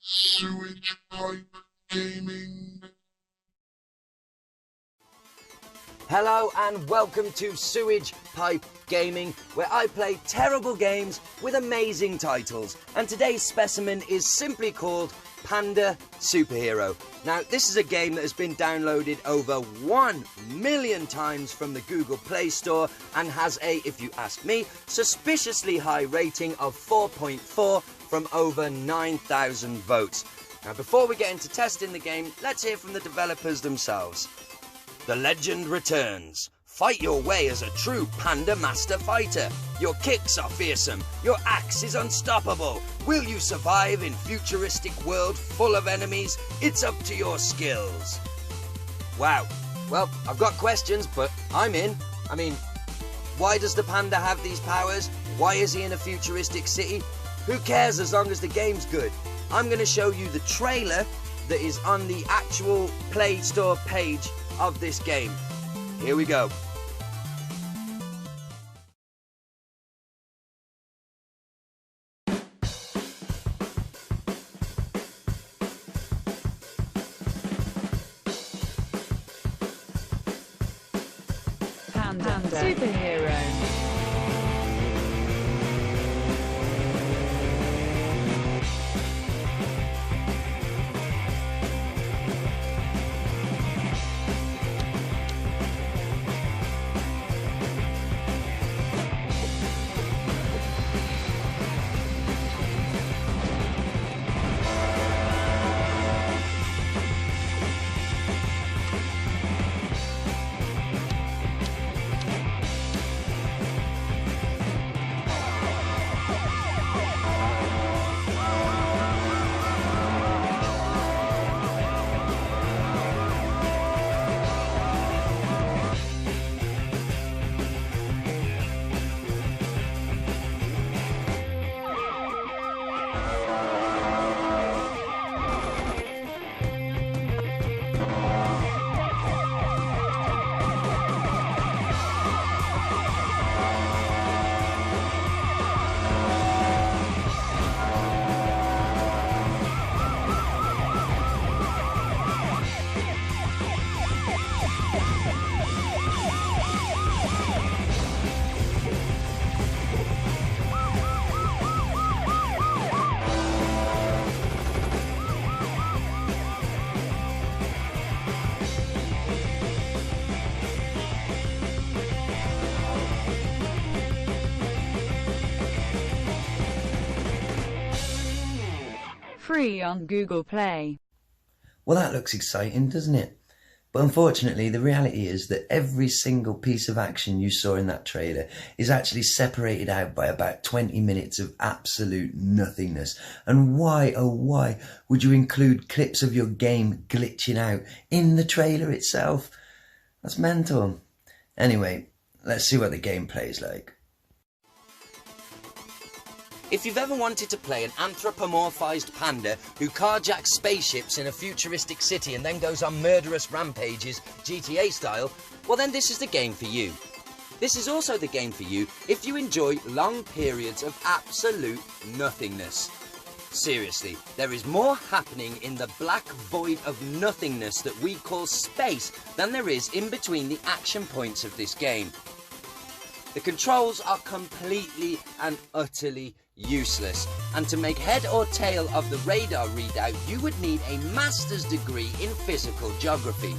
Sewage pipe gaming. Hello and welcome to Sewage Pipe Gaming, where I play terrible games with amazing titles. And today's specimen is simply called Panda Superhero. Now, this is a game that has been downloaded over 1 million times from the Google Play Store and has a, if you ask me, suspiciously high rating of 4.4 from over 9,000 votes. Now, before we get into testing the game, let's hear from the developers themselves. The legend returns. Fight your way as a true panda master fighter. Your kicks are fearsome. Your axe is unstoppable. Will you survive in futuristic world full of enemies? It's up to your skills. Wow. Well, I've got questions, but I'm in. I mean, why does the panda have these powers? Why is he in a futuristic city? Who cares as long as the game's good? I'm going to show you the trailer that is on the actual Play Store page of this game. Here we go. Panda Superhero. Free on Google Play. Well, that looks exciting, doesn't it? But unfortunately, the reality is that every single piece of action you saw in that trailer is actually separated out by about 20 minutes of absolute nothingness. And why, oh why, would you include clips of your game glitching out in the trailer itself? That's mental. Anyway, let's see what the gameplay is like. If you've ever wanted to play an anthropomorphized panda who carjacks spaceships in a futuristic city and then goes on murderous rampages, GTA style, well then this is the game for you. This is also the game for you if you enjoy long periods of absolute nothingness. Seriously, there is more happening in the black void of nothingness that we call space than there is in between the action points of this game. The controls are completely and utterly useless, and to make head or tail of the radar readout you would need a master's degree in physical geography.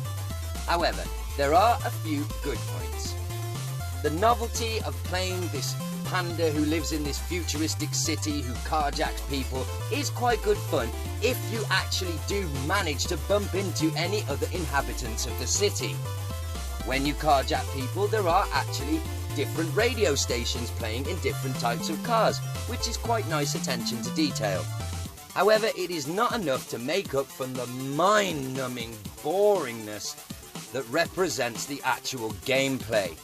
However, there are a few good points. The novelty of playing this panda who lives in this futuristic city who carjacks people is quite good fun if you actually do manage to bump into any other inhabitants of the city. When you carjack people, there are actually different radio stations playing in different types of cars, which is quite nice attention to detail. However, it is not enough to make up for the mind-numbing boringness that represents the actual gameplay.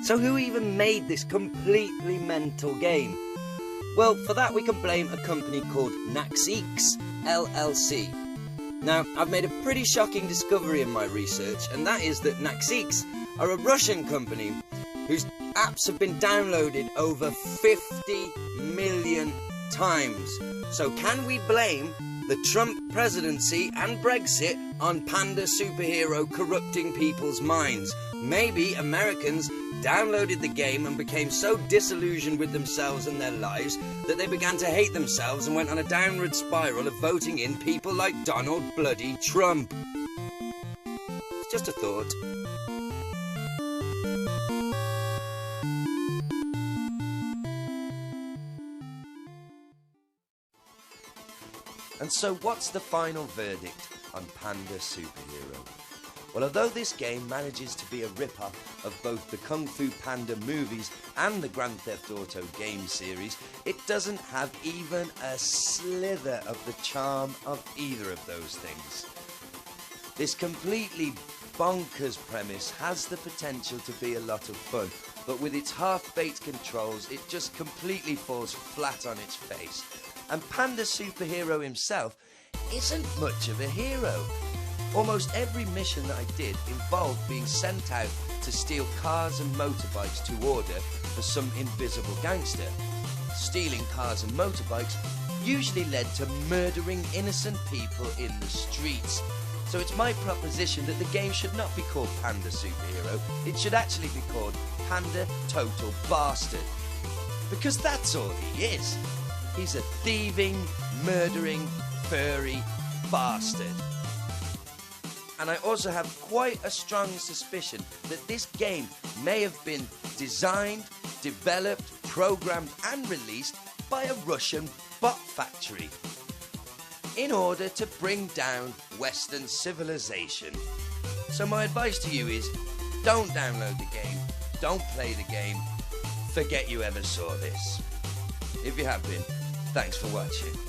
So who even made this completely mental game? Well, for that we can blame a company called Naxix LLC. Now, I've made a pretty shocking discovery in my research, and that is that Naxix are a Russian company whose apps have been downloaded over 50 million times. So can we blame the Trump presidency and Brexit on Panda Superhero corrupting people's minds? Maybe Americans downloaded the game and became so disillusioned with themselves and their lives that they began to hate themselves and went on a downward spiral of voting in people like Donald bloody Trump. It's just a thought. And so what's the final verdict on Panda Superhero? Well, although this game manages to be a rip-off of both the Kung Fu Panda movies and the Grand Theft Auto game series, it doesn't have even a slither of the charm of either of those things. This completely bonkers premise has the potential to be a lot of fun, but with its half-baked controls, it just completely falls flat on its face. And Panda Superhero himself isn't much of a hero. Almost every mission that I did involved being sent out to steal cars and motorbikes to order for some invisible gangster. Stealing cars and motorbikes usually led to murdering innocent people in the streets. So it's my proposition that the game should not be called Panda Superhero, it should actually be called Panda Total Bastard. Because that's all he is. He's a thieving, murdering, furry bastard. And I also have quite a strong suspicion that this game may have been designed, developed, programmed and released by a Russian bot factory in order to bring down Western civilization. So my advice to you is, don't download the game, don't play the game, forget you ever saw this. If you have been, thanks for watching.